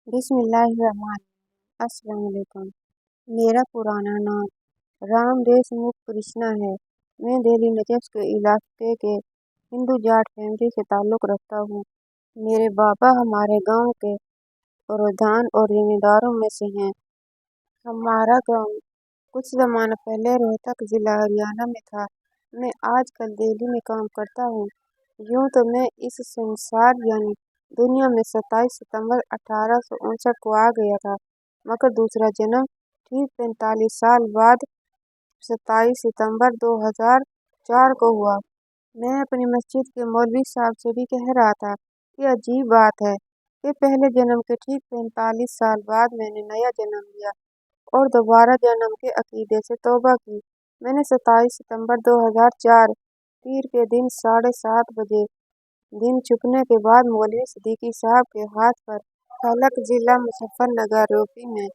बिस्मिल्लाहिर्रहमान अस्सलाम वालेकुम। मेरा पुराना नाम राम देशमुख कृष्णा है। मैं दिल्ली नजफ के इलाके के हिंदू जाट फैमिली से ताल्लुक़ रखता हूँ। मेरे बाबा हमारे गांव के प्रधान और जमींदारों में से हैं। हमारा गांव कुछ ज़माना पहले रोहतक ज़िला हरियाणा में था। मैं आजकल दिल्ली में काम करता हूँ। यूँ तो मैं इस संसार यानी दुनिया में 27 सितंबर 1859 को आ गया था, मगर दूसरा जन्म ठीक 45 साल बाद 27 सितंबर 2004 को हुआ। मैं अपनी मस्जिद के मौलवी साहब से भी कह रहा था कि अजीब बात है कि पहले जन्म के ठीक 45 साल बाद मैंने नया जन्म लिया और दोबारा जन्म के अकीदे से तौबा की। मैंने 27 सितंबर 2004 पीर के दिन 7:30 बजे दिन छुपने के बाद मौलवी सिद्दीकी साहब के हाथ पर फलक जिला मुजफ्फरनगर यूपी में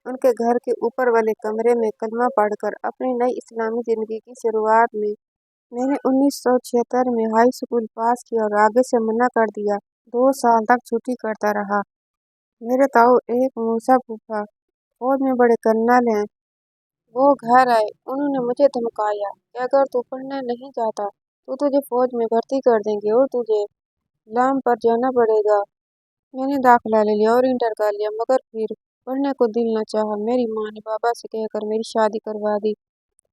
उनके घर के ऊपर वाले कमरे में कलमा पढ़कर अपनी नई इस्लामी ज़िंदगी की शुरुआत में मैंने 1976 में हाई स्कूल पास किया और आगे से मना कर दिया। 2 साल तक छुट्टी करता रहा। मेरे ताऊ एक मूसा फूफा फौज में बड़े कर्नल हैं। वो घर आए, उन्होंने मुझे धमकाया कि अगर तू पढ़ने नहीं जाता तो तुझे फौज में भर्ती कर देंगे और तुझे लाम पर जाना पड़ेगा। मैंने दाखिला ले लिया और इंटर कर लिया, मगर फिर पढ़ने को दिल न चाहा। मेरी माँ ने बाबा से कहकर मेरी शादी करवा दी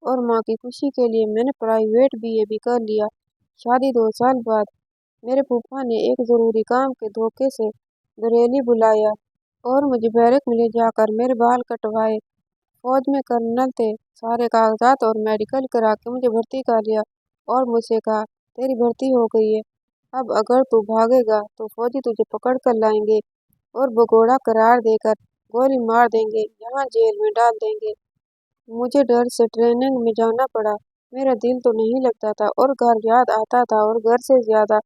और माँ की खुशी के लिए मैंने प्राइवेट बीए भी कर लिया। शादी 2 साल बाद मेरे फूफा ने एक ज़रूरी काम के धोखे से बरेली बुलाया और मुझे बैरक में ले जाकर मेरे बाल कटवाए। फौज में कर्नल थे। सारे कागजात और मेडिकल करा के मुझे भर्ती कर लिया और मुझसे कहा, तेरी भर्ती हो गई है, अब अगर तू भागेगा तो फौजी तुझे पकड़ कर लाएंगे और भगोड़ा करार देकर गोली मार देंगे, यहाँ जेल में डाल देंगे। मुझे डर से ट्रेनिंग में जाना पड़ा। मेरा दिल तो नहीं लगता था और घर याद आता था, और घर से ज्यादा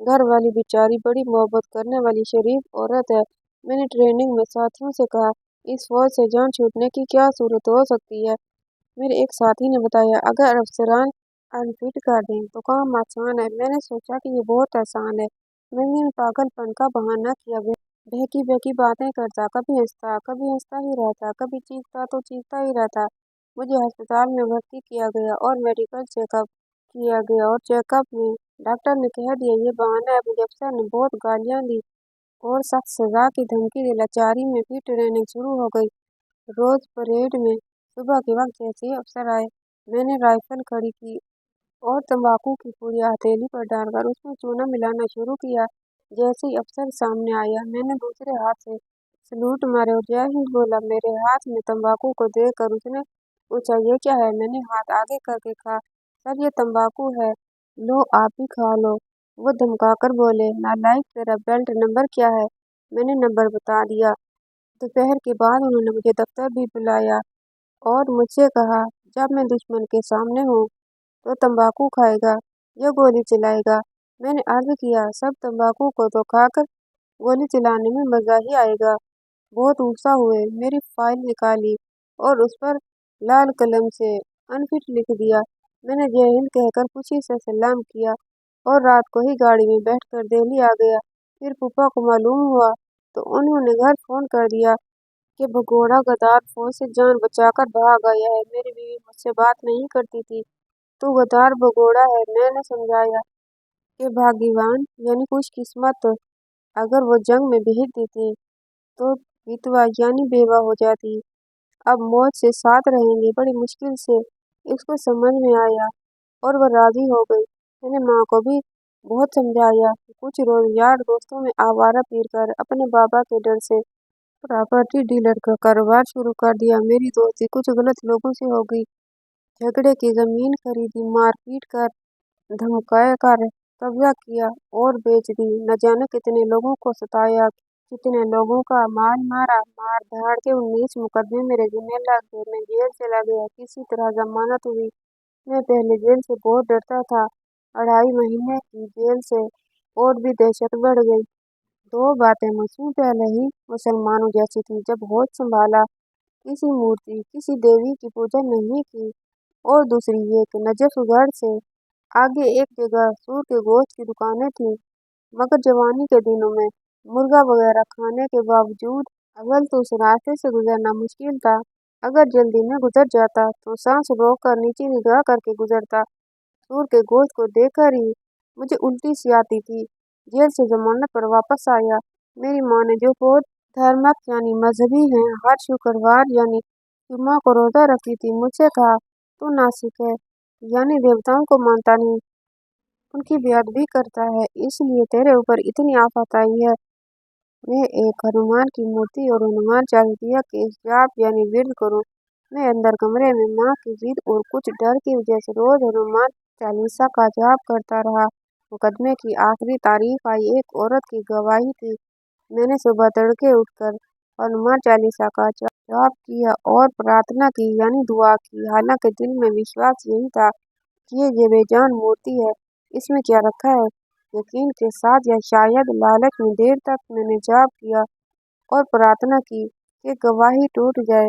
घर वाली बेचारी बड़ी मोहब्बत करने वाली शरीफ औरत है। मैंने ट्रेनिंग में साथियों से कहा, इस फौज से जान छूटने की क्या सूरत हो सकती है। मेरे एक साथी ने बताया, अगर अफसरान अनफिट कर दें तो काम आसान है। मैंने सोचा कि ये बहुत आसान है। मैंने पागलपन का बहाना किया, बहकी बहकी बातें करता, कभी हंसता ही रहता, कभी चीखता तो चीखता ही रहता। मुझे अस्पताल में भर्ती किया गया और मेडिकल चेकअप किया गया और चेकअप में डॉक्टर ने कह दिया ये बहाना है। मुझे अफसर ने बहुत गालियां दी और सख्त सजा की धमकी दी। लाचारी में फिर ट्रेनिंग शुरू हो गई। रोज परेड में सुबह के वक्त जैसे ही अफसर आए, मैंने राइफल खड़ी की और तंबाकू की पूरी हथेली पर डालकर उसमें चूना मिलाना शुरू किया। जैसे ही अफसर सामने आया, मैंने दूसरे हाथ से सलूट मारे और जय हिंद बोला। मेरे हाथ में तंबाकू को देखकर उसने पूछा, ये क्या है। मैंने हाथ आगे करके कहा, सर ये तंबाकू है, लो आप भी खा लो। वो धमकाकर बोले, नालायक तेरा बेल्ट नंबर क्या है। मैंने नंबर बता दिया। दोपहर के बाद उन्होंने मुझे दफ्तर भी बुलाया और मुझसे कहा, जब मैं दुश्मन के सामने हूँ तो तंबाकू खाएगा या गोली चलाएगा। मैंने अर्ज किया, सब तंबाकू को तो खाकर गोली चलाने में मजा ही आएगा। बहुत गुस्सा हुए, मेरी फाइल निकाली और उस पर लाल कलम से अनफिट लिख दिया। मैंने जय हिंद कहकर खुशी से सलाम किया और रात को ही गाड़ी में बैठकर दिल्ली आ गया। फिर फूफा को मालूम हुआ तो उन्होंने घर फोन कर दिया कि भगोड़ा गद्दार फौज से जान बचाकर भाग गया है। मेरी बीवी मुझसे बात नहीं करती थी। तू गद्दार भगोड़ा है। मैंने समझाया कि भाग्यवान यानी खुशकिस्मत, अगर वो जंग में भेज देते तो विधवा यानी बेवा हो जाती। अब मौत से साथ रहेंगे। बड़ी मुश्किल से इसको समझ में आया और वह राजी हो गई। मैंने माँ को भी बहुत समझाया कि कुछ रोज यार दोस्तों में आवारा पीर कर अपने बाबा के डर से प्रॉपर्टी डीलर का कारोबार शुरू कर दिया। मेरी दोस्ती कुछ गलत लोगों से हो गई। झगड़े की जमीन खरीदी, मारपीट कर, धमकाया कर कब्जा किया और बेच दी। न जाने कितने लोगों को सताया, कितने लोगों का माल मारा। मार धाड़ के 19 मुकदमे मेरे जिम्मे लग गए। मैं जेल चला गया, किसी तरह जमानत हुई। मैं पहले जेल से बहुत डरता था। 2.5 महीने की जेल से और भी दहशत बढ़ गई। 2 बातें मुझमें पहले ही मुसलमानों जैसी थी। जब होश संभाला, किसी मूर्ति किसी देवी की पूजा नहीं की। और दूसरी ये कि नजफगढ़ से आगे एक जगह सूर के गोश्त की दुकानें थीं, मगर जवानी के दिनों में मुर्गा वगैरह खाने के बावजूद अव्वल तो उस रास्ते से गुजरना मुश्किल था। अगर जल्दी में गुजर जाता तो सांस रोक कर नीचे निगाह करके गुजरता। सूर के गोश्त को देखकर ही मुझे उल्टी सी आती थी। जेल से जमानत पर वापस आया। मेरी माँ ने जो बहुत धर्मक यानी मजहबी हैं, हर शुक्रवार यानी जुम्मा को रोजा रखी थी, मुझसे कहा तू नासिक है, यानी देवताओं को मानता नहीं, उनकी बेअदबी करता है, इसलिए तेरे ऊपर इतनी आफत आई है। मैं एक हनुमान की मूर्ति और हनुमान चालीसा के जाप यानी विर्द करूं। मैं अंदर कमरे में माँ की जिद और कुछ डर की वजह से रोज हनुमान चालीसा का जाप करता रहा। मुकदमे की आखिरी तारीख आई। एक औरत की गवाही थी। मैंने सुबह तड़के उठकर हनुमान चालीसा का जाप किया और प्रार्थना की यानी दुआ की। हालांकि दिल में विश्वास यही था कि ये बेजान मूर्ति है, इसमें क्या रखा है। यकीन के साथ या शायद लालच में देर तक मैंने जाप किया और प्रार्थना की कि गवाही टूट जाए।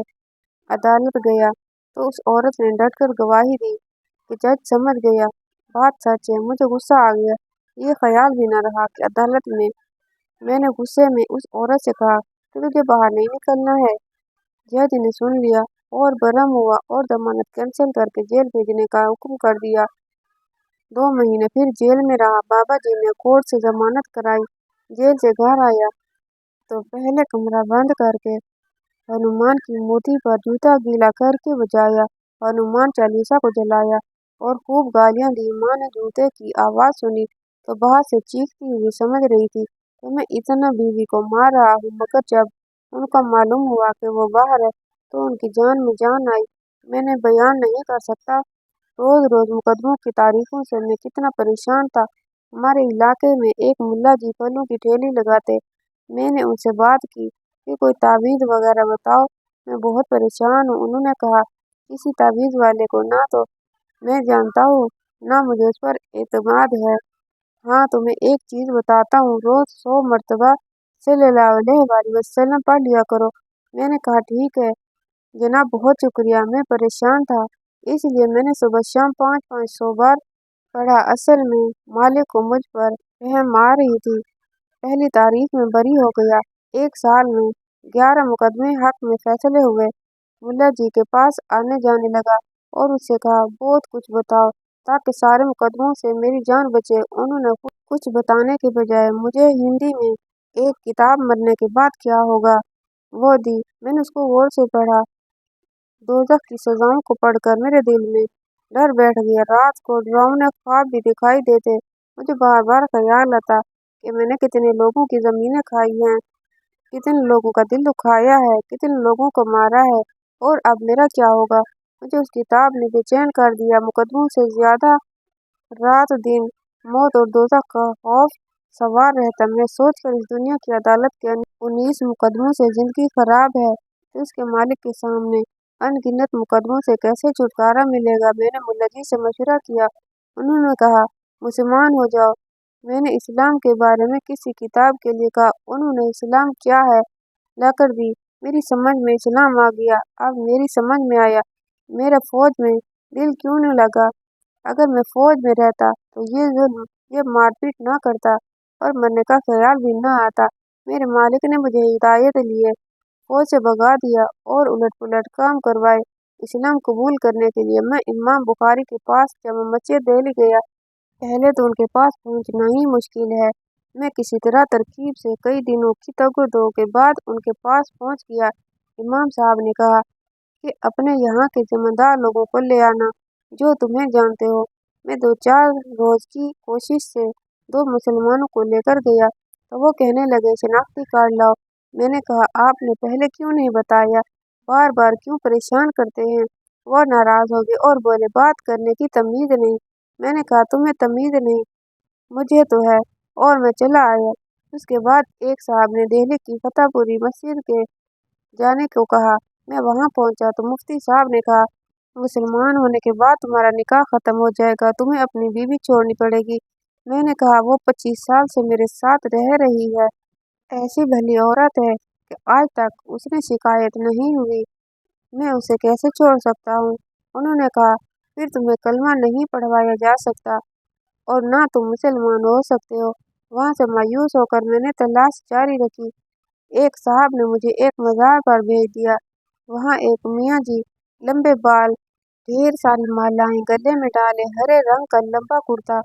अदालत गया तो उस औरत ने डटकर गवाही दी कि जज समझ गया बात सच है। मुझे गुस्सा आ गया। ये ख्याल भी न रहा कि अदालत में मैंने गुस्से में उस औरत से कहा कि तुझे बाहर नहीं निकलना है। जज ने सुन लिया और बरहम हुआ और जमानत कैंसिल करके जेल भेजने का हुक्म कर दिया। 2 महीने फिर जेल में रहा। बाबा जी ने कोर्ट से जमानत कराई। जेल से घर आया तो पहले कमरा बंद करके हनुमान की मूर्ति पर जूता गीला करके बजाया, हनुमान चालीसा को जलाया और खूब गालियां दी। माँ ने जूते की आवाज सुनी तो बाहर से चीखती हुई समझ रही थी कि मैं इतना बीवी को मार रहा हूँ, मगर जब उनको मालूम हुआ कि वो बाहर है तो उनकी जान में जान आई। मैंने बयान नहीं कर सकता। रोज रोज मुकदमों की तारीखों से मैं कितना परेशान था। हमारे इलाके में एक मुल्ला जी फलों की ठेली लगाते। मैंने उनसे बात की कि कोई तावीज़ वगैरह बताओ, मैं बहुत परेशान हूँ। उन्होंने कहा किसी तावीज़ वाले को ना तो मैं जानता हूँ, ना मुझे उस पर एतमाद है। हाँ, तुम्हें एक चीज़ बताता हूँ, रोज 100 मरतबा सल्लल्लाहु अलैहि वसल्लम पढ़ लिया करो। मैंने कहा ठीक है जनाब, बहुत शुक्रिया। मैं परेशान था इसलिए मैंने सुबह शाम 5-5 100 बार पढ़ा। असल में मालिक को मुझ पर रहम आ रही थी। पहली तारीख में बरी हो गया। 1 साल में 11 मुकदमे हक में फैसले हुए। मुल्ला जी के पास आने जाने लगा और उससे कहा बहुत कुछ बताओ ताकि सारे मुकदमों से मेरी जान बचे। उन्होंने कुछ बताने के बजाय मुझे हिंदी में एक किताब मरने के बाद क्या होगा वो दी। मैंने उसको गौर से पढ़ा। दोज़ख की सजाओं को पढ़कर मेरे दिल में डर बैठ गया। रात को डरावने ख्वाब भी दिखाई देते। मुझे बार बार ख्याल आता कि मैंने कितने लोगों की जमीनें खाई हैं, कितने लोगों का दिल दुखाया है, कितने लोगों को मारा है, और अब मेरा क्या होगा। मुझे उस किताब ने बेचैन कर दिया। मुकदमों से ज्यादा रात दिन मौत और दोज़ख का खौफ सवार रहता। मैं सोचकर इस दुनिया की अदालत के 19 मुकदमों से जिंदगी खराब है तो इसके मालिक के सामने अनगिनत मुकदमों से कैसे छुटकारा मिलेगा। मैंने मुल्ला जी से मशवरा किया। उन्होंने कहा मुसलमान हो जाओ। मैंने इस्लाम के बारे में किसी किताब के लिए कहा। उन्होंने इस्लाम क्या है लाकर दी। मेरी समझ में इस्लाम आ गया। अब मेरी समझ में आया मेरा फौज में दिल क्यों नहीं लगा। अगर मैं फौज में रहता तो ये जुल्म, ये मारपीट ना करता और मरने का ख्याल भी ना आता। मेरे मालिक ने मुझे हिदायत लिए फौज से भगा दिया और उलट पुलट काम करवाए। इस्लाम कबूल करने के लिए मैं इमाम बुखारी के पास जामा मस्जिद दिल्ली गया। पहले तो उनके पास पहुंचना ही मुश्किल है। मैं किसी तरह तरकीब से कई दिनों की तगदो के बाद उनके पास पहुंच गया। इमाम साहब ने कहा कि अपने यहाँ के जिम्मेदार लोगों को ले आना जो तुम्हें जानते हो। मैं 2-4 रोज की कोशिश से 2 मुसलमानों को लेकर गया तो वो कहने लगे शनाख्ती कार्ड लाओ। मैंने कहा आपने पहले क्यों नहीं बताया, बार बार क्यों परेशान करते हैं। वो नाराज हो गए और बोले बात करने की तमीज नहीं। मैंने कहा तुम्हें तमीज नहीं, मुझे तो है, और मैं चला आया। उसके बाद एक साहब ने दिल्ली की फतेहपुरी मस्जिद के जाने को कहा। मैं वहां पहुंचा तो मुफ्ती साहब ने कहा मुसलमान होने के बाद तुम्हारा निकाह खत्म हो जाएगा, तुम्हें अपनी बीवी छोड़नी पड़ेगी। मैंने कहा वो 25 साल से मेरे साथ रह रही है, ऐसी भली औरत है कि आज तक उसने शिकायत नहीं हुई, मैं उसे कैसे छोड़ सकता हूँ। उन्होंने कहा फिर तुम्हें कलमा नहीं पढ़वाया जा सकता और ना तुम मुसलमान हो सकते हो। वहां से मायूस होकर मैंने तलाश जारी रखी। एक साहब ने मुझे एक मज़ार पर भेज दिया। वहाँ एक मियाँ जी, लंबे बाल, ढेर सारी मालाएं गले में डाले, हरे रंग का लंबा कुर्ता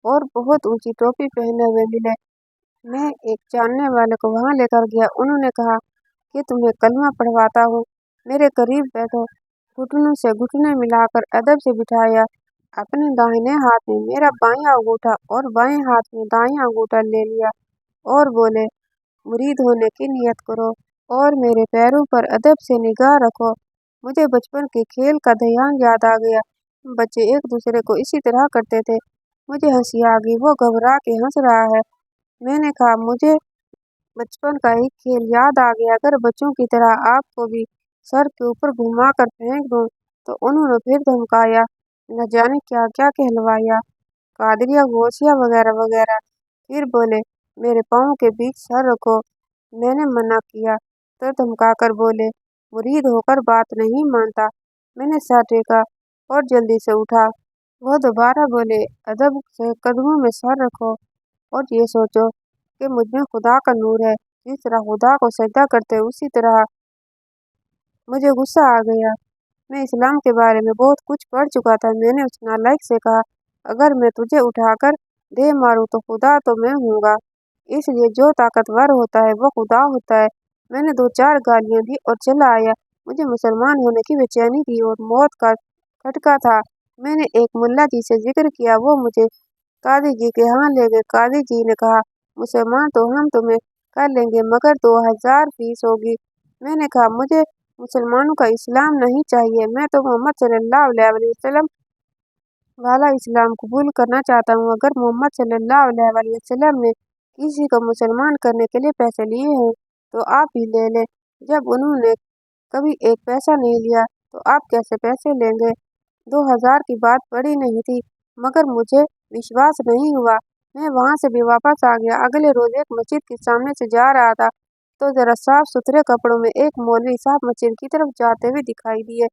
और बहुत ऊंची टोपी पहने हुए मिले। मैं एक जानने वाले को वहाँ लेकर गया। उन्होंने कहा कि तुम्हें कलमा पढ़वाता हूँ। मेरे करीब बैठो, घुटनों से घुटने मिलाकर अदब से बिठाया। अपने दाहिने हाथ में मेरा बायां अंगूठा और बाएं हाथ में दायां अंगूठा ले लिया और बोले, मुरीद होने की नियत करो और मेरे पैरों पर अदब से निगाह रखो। मुझे बचपन के खेल का ध्यान याद आ गया। बच्चे एक दूसरे को इसी तरह करते थे। मुझे हंसी आ गई। वो घबरा के हंस रहा है। मैंने कहा, मुझे बचपन का एक खेल याद आ गया। अगर बच्चों की तरह आपको भी सर के ऊपर घुमा कर फेंक दूं। तो उन्होंने फिर धमकाया, न जाने क्या क्या कहलवाया, कादरिया गोसिया वगैरह वगैरह। फिर बोले, मेरे पाँव के बीच सर रखो। मैंने मना किया तो धमकाकर बोले, मुरीद होकर बात नहीं मानता। मैंने सर टेका और जल्दी से उठा। वो दोबारा बोले, अदब से कदमों में सर रखो और ये सोचो कि मुझ में खुदा का नूर है। जिस तरह खुदा को सजदा करते उसी तरह। मुझे गुस्सा आ गया। मैं इस्लाम के बारे में बहुत कुछ पढ़ चुका था। मैंने उस नालायक से कहा, अगर मैं तुझे उठाकर दे मारूं तो खुदा तो मैं हूँगा, इसलिए जो ताकतवर होता है वो खुदा होता है। मैंने दो चार गालियां दी और चला आया। मुझे मुसलमान होने की बेचैनी थी और मौत का खटका था। मैंने एक मुल्ला जी से जिक्र किया। वो मुझे काजी जी के यहाँ ले गए। काजी जी ने कहा, मुसलमान तो हम तुम्हें कर लेंगे, मगर 2000 फीस होगी। मैंने कहा, मुझे मुसलमानों का इस्लाम नहीं चाहिए। मैं तो मोहम्मद सल्लल्लाहु अलैहि वसल्लम वाला इस्लाम कबूल करना चाहता हूँ। अगर मोहम्मद सल्लल्लाहु अलैहि वसल्लम ने किसी को मुसलमान करने के लिए पैसे लिए हैं तो आप भी ले लें। जब उन्होंने कभी एक पैसा नहीं लिया तो आप कैसे पैसे लेंगे? 2000 की बात बड़ी नहीं थी, मगर मुझे विश्वास नहीं हुआ। मैं वहां से भी वापस आ गया। अगले रोज एक मस्जिद के सामने से जा रहा था तो जरा साफ सुथरे कपड़ों में एक मौलवी साहब मस्जिद की तरफ जाते हुए दिखाई दिए।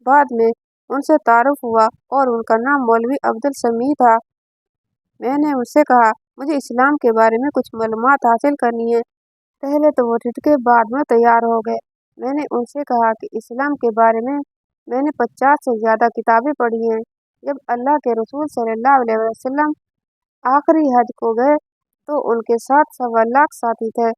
बाद में उनसे तारुफ हुआ और उनका नाम मौलवी अब्दुल समी था। मैंने उनसे कहा, मुझे इस्लाम के बारे में कुछ मालूमात हासिल करनी है। पहले तो वो ठिठके, बाद में तैयार हो गए। मैंने उनसे कहा कि इस्लाम के बारे में मैंने 50 से ज्यादा किताबें पढ़ी हैं। जब अल्लाह के रसूल सल्लल्लाहु अलैहि वसल्लम आखिरी हज को गए तो उनके साथ 1.25 लाख साथी थे।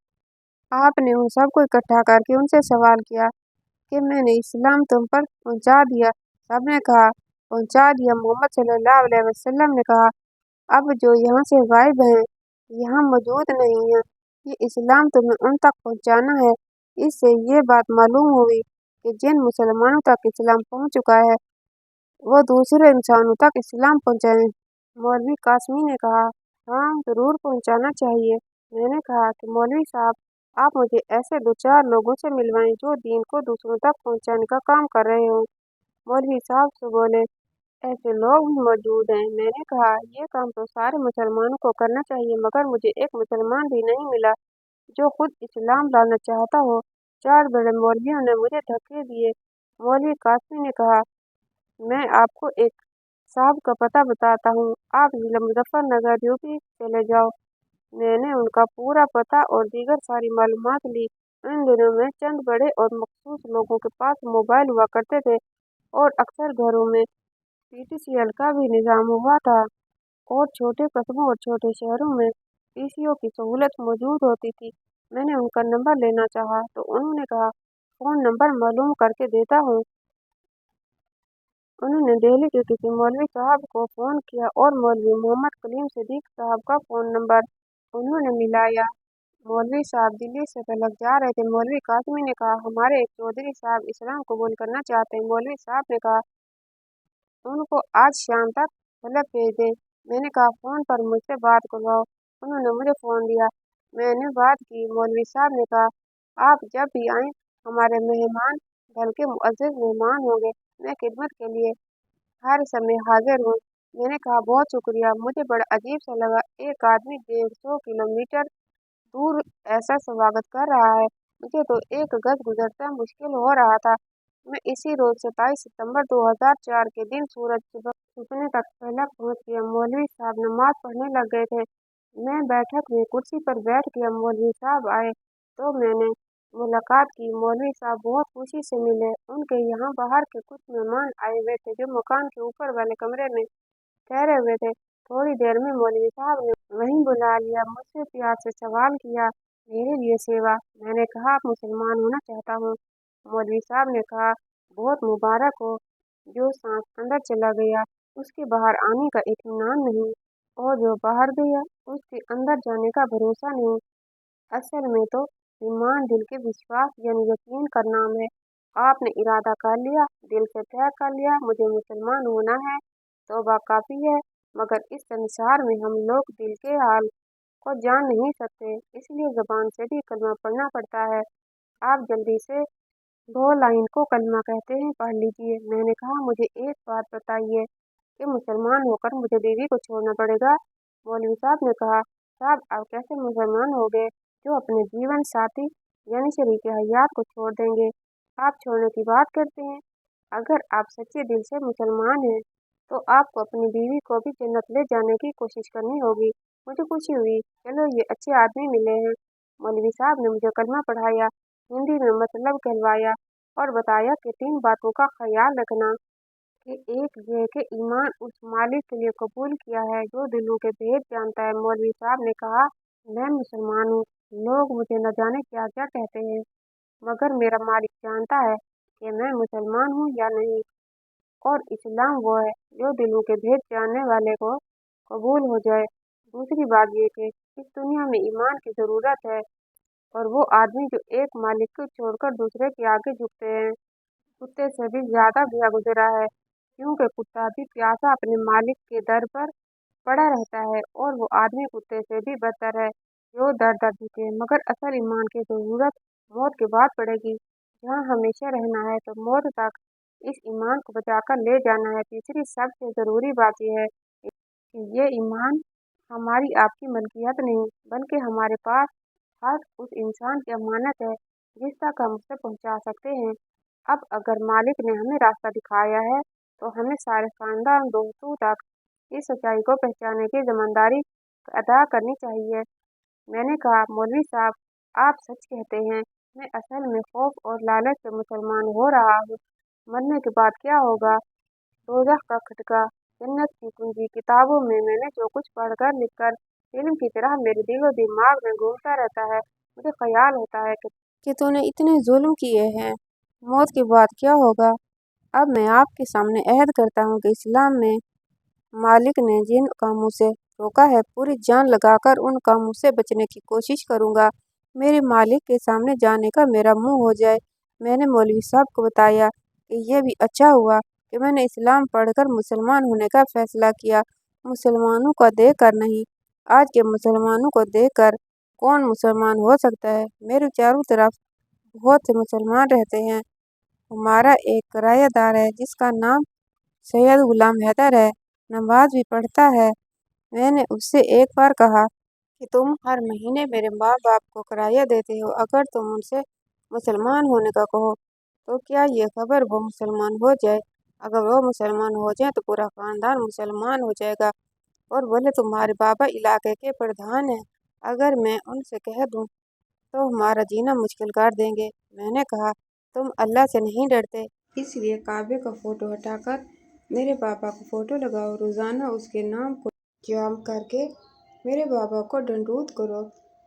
आपने उन सबको इकट्ठा करके उनसे सवाल किया कि मैंने इस्लाम तुम पर पहुंचा दिया? सबने कहा, पहुंचा दिया। मोहम्मद सल्लल्लाहु अलैहि वसल्लम ने कहा, अब जो यहाँ से गायब हैं, यहाँ मौजूद नहीं है, ये इस्लाम तुम्हें उन तक पहुँचाना है। इससे ये बात मालूम हुई कि जिन मुसलमानों तक इस्लाम पहुँच चुका है वो दूसरे इंसानों तक इस्लाम पहुँचाएं। मौलवी कासमी ने कहा, हाँ जरूर पहुँचाना चाहिए। मैंने कहा कि मौलवी साहब, आप मुझे ऐसे दो चार लोगों से मिलवाएं जो दीन को दूसरों तक पहुँचाने का काम कर रहे हों। मौलवी साहब से बोले, ऐसे लोग भी मौजूद हैं। मैंने कहा, ये काम तो सारे मुसलमानों को करना चाहिए, मगर मुझे एक मुसलमान भी नहीं मिला जो खुद इस्लाम लाना चाहता हो। चार बड़े मौलवियों ने मुझे धक्के दिए। मौलवी कासमी ने कहा, मैं आपको एक साहब का पता बताता हूँ, आप जिला मुजफ्फरनगर यूपी चले जाओ। मैंने उनका पूरा पता और दीगर सारी मालूमात ली। उन दिनों में चंद बड़े और मखसूस लोगों के पास मोबाइल हुआ करते थे और अक्सर घरों में पीटीसीएल का भी निज़ाम हुआ था और छोटे कस्बों और छोटे शहरों में पीसीओ की सहूलत मौजूद होती थी। मैंने उनका नंबर लेना चाहा तो उन्होंने कहा, फ़ोन नंबर मालूम करके देता हूँ। उन्होंने दिल्ली के किसी मौलवी साहब को फ़ोन किया और मौलवी मोहम्मद कलीम सिद्दीक साहब का फ़ोन नंबर उन्होंने मिलाया। मौलवी साहब दिल्ली से पलक जा रहे थे। मौलवी कासमी ने कहा, हमारे एक चौधरी साहब इस्लाम कबूल करना चाहते हैं। मौलवी साहब ने कहा, उनको आज शाम तक तलब भेज दें। मैंने कहा, फ़ोन पर मुझसे बात करवाओ। उन्होंने मुझे फ़ोन दिया। मैंने बात की। मौलवी साहब ने कहा, आप जब भी आएँ हमारे मेहमान बल्कि मुअज़्ज़ज़ मेहमान होंगे। मैं खिदमत के लिए हर समय हाजिर हूँ। मैंने कहा, बहुत शुक्रिया। मुझे बड़ा अजीब सा लगा, एक आदमी 150 किलोमीटर दूर ऐसा स्वागत कर रहा है। मुझे तो एक गज गुजरता मुश्किल हो रहा था। मैं इसी रोज 27 सितंबर 2004 के दिन सूरज छुपने तक पहला पहुंच गया। मौलवी साहब नमाज पढ़ने लग गए थे। मैं बैठक में कुर्सी पर बैठ गया। मौलवी साहब आए तो मैंने मुलाकात की। मौलवी साहब बहुत खुशी से मिले। उनके यहाँ बाहर के कुछ मेहमान आए हुए थे जो मकान के ऊपर वाले कमरे में ठहरे हुए थे। थोड़ी देर में मौलवी साहब ने वहीं बुला लिया। मुझसे प्यार से सवाल किया, मेरे लिए सेवा। मैंने कहा, आप मुसलमान होना चाहता हूँ। मौलवी साहब ने कहा, बहुत मुबारक हो। जो सांस अंदर चला गया उसके बाहर आने का इत्मीनान नहीं, और जो बाहर गया उसके अंदर जाने का भरोसा नहीं। असल में तो ईमान दिल के विश्वास यानी यकीन का नाम है। आपने इरादा कर लिया, दिल से तय कर लिया, मुझे मुसलमान होना है, तौबा काफी है। मगर इस संसार में हम लोग दिल के हाल को जान नहीं सकते, इसलिए जबान से भी कलमा पढ़ना पड़ता है। आप जल्दी से 2 लाइन को कलमा कहते हैं, पढ़ लीजिए। मैंने कहा, मुझे एक बात बताइए कि मुसलमान होकर मुझे बीवी को छोड़ना पड़ेगा? मौलवी साहब ने कहा, साहब आप कैसे मुसलमान हो गए जो अपने जीवन साथी यानी शरीक हयात को छोड़ देंगे? आप छोड़ने की बात करते हैं। अगर आप सच्चे दिल से मुसलमान हैं तो आपको अपनी बीवी को भी जन्नत ले जाने की कोशिश करनी होगी। मुझे खुशी हुई, चलो ये अच्छे आदमी मिले हैं। मौलवी साहब ने मुझे कलमा पढ़ाया, हिंदी में मतलब कहलवाया और बताया कि 3 बातों का ख्याल रखना। कि एक ये कि ईमान उस मालिक के लिए कबूल किया है जो दिलों के भेद जानता है। मौलवी साहब ने कहा, मैं मुसलमान हूँ, लोग मुझे न जाने क्या क्या कहते हैं, मगर मेरा मालिक जानता है कि मैं मुसलमान हूँ या नहीं। और इस्लाम वो है जो दिलों के भेद जानने वाले को कबूल हो जाए। दूसरी बात ये कि इस दुनिया में ईमान की ज़रूरत है, और वो आदमी जो एक मालिक को छोड़कर दूसरे के आगे झुकते हैं, कुत्ते से भी ज्यादा गया गुजरा है, क्योंकि कुत्ता भी प्यासा अपने मालिक के दर पर पड़ा रहता है, और वो आदमी कुत्ते से भी बदतर है जो दर दर झुके। मगर असल ईमान की जरूरत मौत के बाद पड़ेगी। जहाँ हमेशा रहना है तो मौत तक इस ईमान को बचाकर ले जाना है। तीसरी सबसे जरूरी बात यह है कि ये ईमान हमारी आपकी मलकियत नहीं, बल्कि हमारे पास हर उस इंसान की अमानत है जिस तक हम उसे पहुंचा सकते हैं। अब अगर मालिक ने हमें रास्ता दिखाया है तो हमें सारे खानदान दोस्तों तक इस सच्चाई को पहचानने की जिम्मेदारी अदा करनी चाहिए। मैंने कहा, मौलवी साहब आप सच कहते हैं, मैं असल में खौफ और लालच से मुसलमान हो रहा हूँ। मरने के बाद क्या होगा? दोज़ख का खटका, जन्नत की कुंजी। किताबों में मैंने जो कुछ पढ़कर लिखकर फिल्म की तरह मेरे दिलो दिमाग में घूमता रहता है। मुझे ख्याल होता है कि तूने इतने जुल्म किए हैं, मौत के बाद क्या होगा? अब मैं आपके सामने अहद करता हूँ कि इस्लाम में मालिक ने जिन कामों से रोका है, पूरी जान लगाकर उन कामों से बचने की कोशिश करूँगा। मेरे मालिक के सामने जाने का मेरा मुंह हो जाए। मैंने मौलवी साहब को बताया कि यह भी अच्छा हुआ कि मैंने इस्लाम पढ़कर मुसलमान होने का फैसला किया। मुसलमानों को देखकर नहीं, आज के मुसलमानों को देखकर कौन मुसलमान हो सकता है? मेरे चारों तरफ बहुत से मुसलमान रहते हैं। हमारा एक किराएदार है जिसका नाम सैयद गुलाम हैदर है, नमाज भी पढ़ता है। मैंने उससे एक बार कहा कि तुम हर महीने मेरे माँ बाप को किराया देते हो, अगर तुम उनसे मुसलमान होने का कहो तो क्या ये खबर वो मुसलमान हो जाए? अगर वो मुसलमान हो जाए तो पूरा खानदान मुसलमान हो जाएगा, और बोले तुम्हारे बाबा इलाके के प्रधान हैं, अगर मैं उनसे कह दूँ तो हमारा जीना मुश्किल कर देंगे। मैंने कहा, तुम अल्लाह से नहीं डरते, इसलिए काबे का फोटो हटाकर मेरे बाबा को फोटो लगाओ, रोजाना उसके नाम को जाम करके मेरे बाबा को दंडूत करो,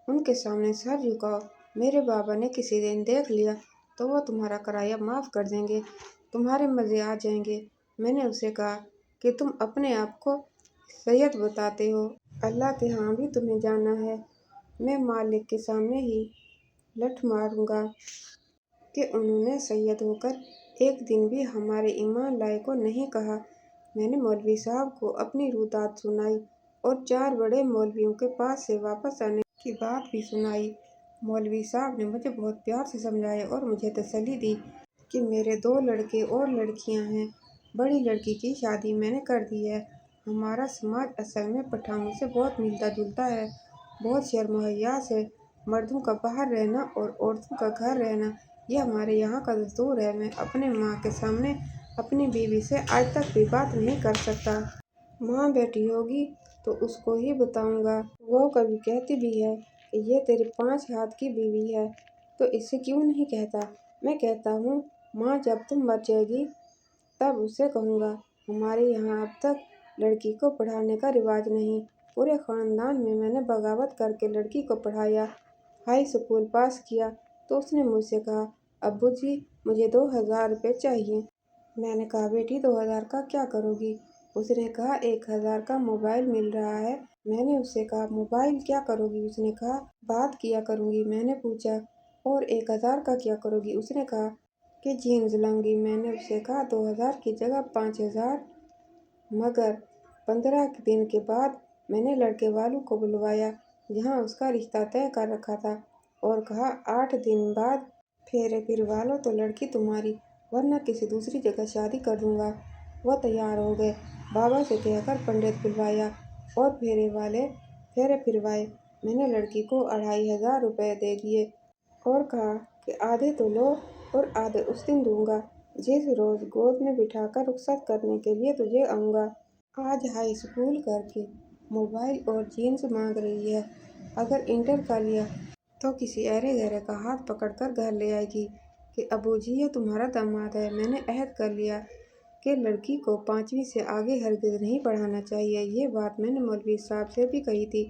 उनके सामने सर झुकाओ। मेरे बाबा ने किसी दिन देख लिया तो वो तुम्हारा किराया माफ़ कर देंगे, तुम्हारे मज़े आ जाएंगे। मैंने उसे कहा कि तुम अपने आप को सैयद बताते हो, अल्लाह के यहाँ भी तुम्हें जाना है। मैं मालिक के सामने ही लठ मारूंगा कि उन्होंने सैयद होकर एक दिन भी हमारे ईमान लाए को नहीं कहा। मैंने मौलवी साहब को अपनी रुदात सुनाई और 4 बड़े मौलवियों के पास से वापस आने की बात भी सुनाई। मौलवी साहब ने मुझे बहुत प्यार से समझाया और मुझे तसल्ली दी कि मेरे 2 लड़के और लड़कियां हैं। बड़ी लड़की की शादी मैंने कर दी है। हमारा समाज असल में पठानों से बहुत मिलता जुलता है, बहुत शर्म हया से। मर्दों का बाहर रहना और औरतों का घर रहना, ये हमारे यहाँ का दस्तूर है। मैं अपने माँ के सामने अपनी बीवी से आज तक भी बात नहीं कर सकता। माँ बैठी होगी तो उसको ही बताऊंगा। वो कभी कहती भी है یہ تیرے 5 ہاتھ کی بیوی ہے تو اسے کیوں نہیں کہتا؟ میں کہتا ہوں ماں جب تم مر جائے گی تب اسے کہوں گا۔ ہمارے یہاں اب تک لڑکی کو پڑھانے کا رواج نہیں۔ پورے خاندان میں نے بغاوت کر کے لڑکی کو پڑھایا، ہائی اسکول پاس کیا تو اس نے مجھ سے کہا ابو جی مجھے 2000 روپے چاہیے۔ میں نے کہا بیٹی 2000 کا کیا کرو گی؟ اس نے کہا 1000 کا موبائل مل رہا ہے۔ میں نے اس سے کہا موبائل کیا کرو گی؟ اس نے کہا بات کیا کروں گی۔ میں نے پوچھا اور 1000 کا کیا کرو گی؟ اس نے کہا کہ جینز لاؤں گی۔ میں نے اس سے کہا 2000 کی جگہ 5000۔ مگر 15 دن کے بعد میں نے لڑکے والوں کو بلوایا جہاں اس کا رشتہ طے کر رکھا تھا اور کہا 8 دن بعد پھیرے پھروا لو تو لڑکی تمہاری ورنہ کسی دوسری جگہ شادی کر دوں گا۔ وہ تیار ہو گئے۔ بابا سے کہہ کر پنڈت بلوایا اور پھیرے پھروائے۔ میں نے لڑکی کو 2500 روپے دے دیے اور کہا کہ آدھے تو لو اور آدھے اس دن دوں گا جس روز گود میں بٹھا کر رخصت کرنے کے لیے تجھے آؤں گا۔ آج ہائی اسکول کر کے موبائل اور جینز مانگ رہی ہے، اگر انٹر کر لیا تو کسی ایرے غیرے کا ہاتھ پکڑ کر گھر لے آئے گی کہ ابو جی یہ تمہارا داماد ہے۔ میں نے عہد کر لیا کہ لڑکی کو 5ویں سے آگے ہرگز نہیں پڑھانا چاہیے۔ یہ بات میں نے مولوی صاحب سے بھی کہی تھی۔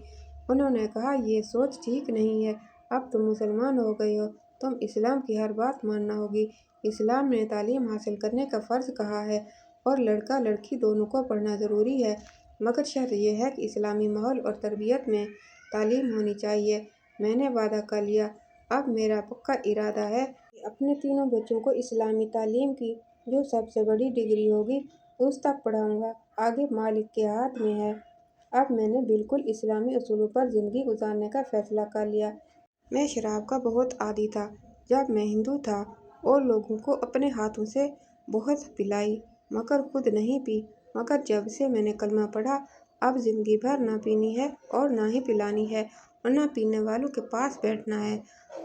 انہوں نے کہا یہ سوچ ٹھیک نہیں ہے، اب تم مسلمان ہو گئے ہو، تم اسلام کی ہر بات ماننا ہوگی۔ اسلام نے تعلیم حاصل کرنے کا فرض کہا ہے اور لڑکا لڑکی دونوں کو پڑھنا ضروری ہے، مگر شرط یہ ہے کہ اسلامی ماحول اور تربیت میں تعلیم ہونی چاہیے۔ میں نے وعدہ کر لیا، اب میرا پکا ارادہ ہے کہ اپنے تینوں بچوں کو اسلامی تعلیم کی جو سب سے بڑی ڈگری ہوگی اس تک پڑھاؤں گا، آگے مالک کے ہاتھ میں ہے۔ اب میں نے بالکل اسلامی اصولوں پر زندگی گزارنے کا فیصلہ کر لیا۔ میں شراب کا بہت عادی تھا جب میں ہندو تھا اور لوگوں کو اپنے ہاتھوں سے بہت پلائی مگر خود نہیں پی، مگر جب سے میں نے کلمہ پڑھا اب زندگی بھر نہ پینی ہے اور نہ ہی پلانی ہے اور نہ پینے والوں کے پاس بیٹھنا ہے۔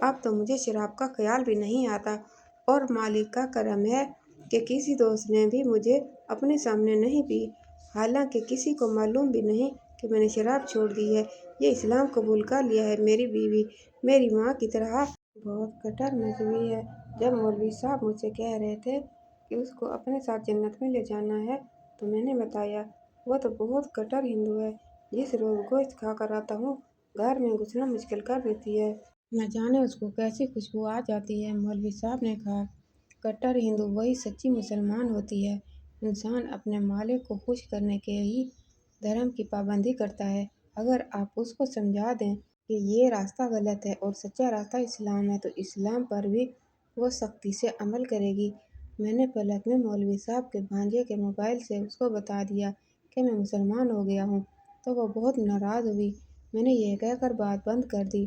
اب تو مجھے شراب کا خیال بھی نہیں آتا اور مالک کا کرم ہے کہ کسی دوست نے بھی مجھے اپنے سامنے نہیں پی، حالانکہ کسی کو معلوم بھی نہیں کہ میں نے شراب چھوڑ دی ہے۔ یہ اسلام قبول کر لیا ہے۔ میری بیوی میری ماں کی طرح بہت کٹر مذہبی ہے۔ جب مولوی صاحب مجھ سے کہہ رہے تھے کہ اس کو اپنے ساتھ جنت میں لے جانا ہے تو میں نے بتایا وہ تو بہت کٹر ہندو ہے، جس روز گوشت کھا کر آتا ہوں گھر میں گھسنا مشکل کر دیتی ہے۔ نہ جانے اس کو کیسی خوشبو آ جاتی ہے۔ مولوی صاحب نے کہا کٹر ہندو وہی سچی مسلمان ہوتی ہے۔ انسان اپنے مالک کو خوش کرنے کے ہی دھرم کی پابندی کرتا ہے۔ اگر آپ اس کو سمجھا دیں کہ یہ راستہ غلط ہے اور سچا راستہ اسلام ہے تو اسلام پر بھی وہ سختی سے عمل کرے گی۔ میں نے پلک میں مولوی صاحب کے بھانجے کے موبائل سے اس کو بتا دیا کہ میں مسلمان ہو گیا ہوں تو وہ بہت ناراض ہوئی۔ میں نے یہ کہہ کر بات بند کر دی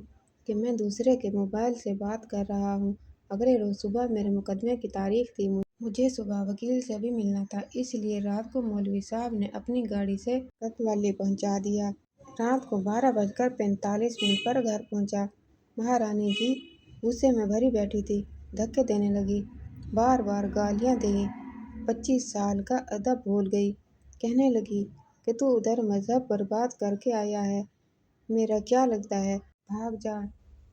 کہ میں دوسرے کے موبائل سے بات کر رہا ہوں۔ اگلے روز صبح میرے مقدمے کی تاریخ تھی۔ مجھے صبح وکیل سے بھی ملنا تھا، اس لیے رات کو مولوی صاحب نے اپنی گاڑی سے کوتوالی پہنچا دیا۔ رات کو 12:45 پر گھر پہنچا۔ مہارانی جی غصے میں بھری بیٹھی تھی، دھکے دینے لگی، بار بار گالیاں دیں، 25 سال کا ادب بھول گئی، کہنے لگی کہ تو ادھر مذہب برباد کر کے آیا ہے، میرا کیا لگتا ہے، بھاگ جا۔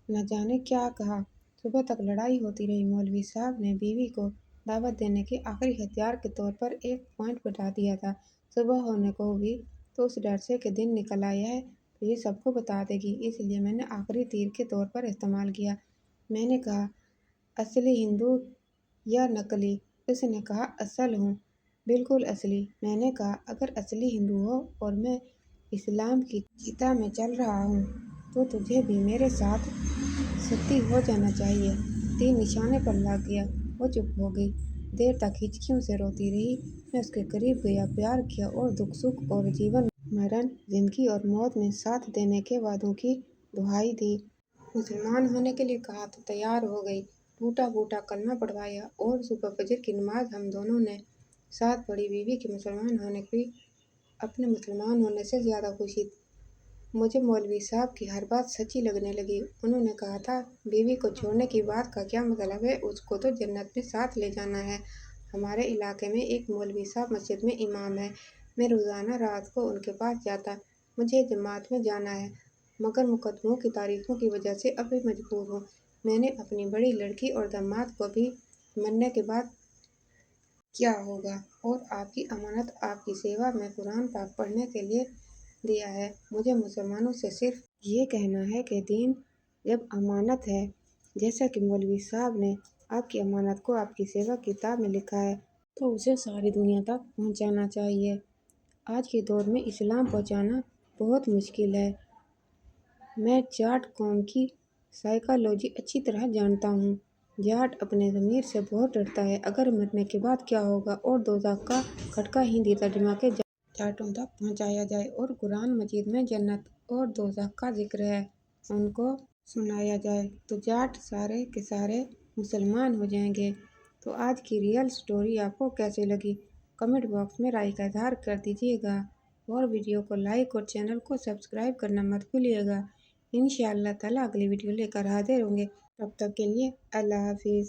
نہ جانے کیا کہا۔ صبح تک لڑائی ہوتی رہی۔ مولوی صاحب نے بیوی کو دعوت دینے کے آخری ہتھیار کے طور پر ایک پوائنٹ بتا دیا تھا، صبح ہونے کو ہوگی تو اس ڈر سے کہ دن نکل آیا ہے تو یہ سب کو بتا دے گی، اس لیے میں نے آخری تیر کے طور پر استعمال کیا۔ میں نے کہا اصلی ہندو یا نقلی؟ اس نے کہا اصل ہوں، بالکل اصلی۔ میں نے کہا اگر اصلی ہندو ہو اور میں اسلام کی چتا میں چل رہا ہوں تو تجھے بھی میرے ساتھ ستی ہو جانا چاہیے۔ تیر نشانے پر لگ گیا۔ وہ چپ ہو گئی، دیر تک ہچکیوں سے روتی رہی۔ میں اس کے قریب گیا، پیار کیا اور دکھ سکھ اور جیون مرن، زندگی اور موت میں ساتھ دینے کے وعدوں کی دہائی دی۔ مسلمان ہونے کے لیے کہا تو تیار ہو گئی۔ ٹوٹا پھوٹا کلمہ پڑھوایا اور صبح فجر کی نماز ہم دونوں نے ساتھ پڑھی۔ بیوی کے مسلمان ہونے کی اپنے مسلمان ہونے سے زیادہ خوشی مجھے مولوی صاحب کی ہر بات سچی لگنے لگی۔ انہوں نے کہا تھا بیوی کو چھوڑنے کی بات کا کیا مطلب ہے، اس کو تو جنت میں ساتھ لے جانا ہے۔ ہمارے علاقے میں ایک مولوی صاحب مسجد میں امام ہیں، میں روزانہ رات کو ان کے پاس جاتا، مجھے جماعت میں جانا ہے مگر مقدموں کی تاریخوں کی وجہ سے اب بھی مجبور ہوں۔ میں نے اپنی بڑی لڑکی اور داماد کو بھی مرنے کے بعد کیا ہوگا، اور آپ کی امانت آپ کی سیوا میں قرآن پاک پڑھنے کے لیے دیا ہے۔ مجھے مسلمانوں سے صرف یہ کہنا ہے کہ دین جب امانت ہے، جیسا کہ مولوی صاحب نے آپ کی امانت کو آپ کی سیوا کی کتاب میں لکھا ہے، تو اسے ساری دنیا تک پہنچانا چاہیے۔ آج کے دور میں اسلام پہنچانا بہت مشکل ہے۔ میں جاٹ قوم کی سائیکالوجی اچھی طرح جانتا ہوں۔ جاٹ اپنے ضمیر سے بہت ڈرتا ہے۔ اگر مرنے کے بعد کیا ہوگا اور دوزخ کا کھٹکا ہندی ترجمہ کے جاٹوں تک پہنچایا جائے اور قرآن مجید میں جنت اور دوزخ کا ذکر ہے، ان کو سنایا جائے، تو جاٹ سارے کے سارے مسلمان ہو جائیں گے۔ تو آج کی ریئل سٹوری آپ کو کیسی لگی؟ کمنٹ باکس میں رائے کا اظہار کر دیجیے گا، اور ویڈیو کو لائک اور چینل کو سبسکرائب کرنا مت بھولیے گا۔ انشاءاللہ تعالیٰ اگلی ویڈیو لے کر حاضر ہوں گے۔ تب تک کے لیے اللہ حافظ۔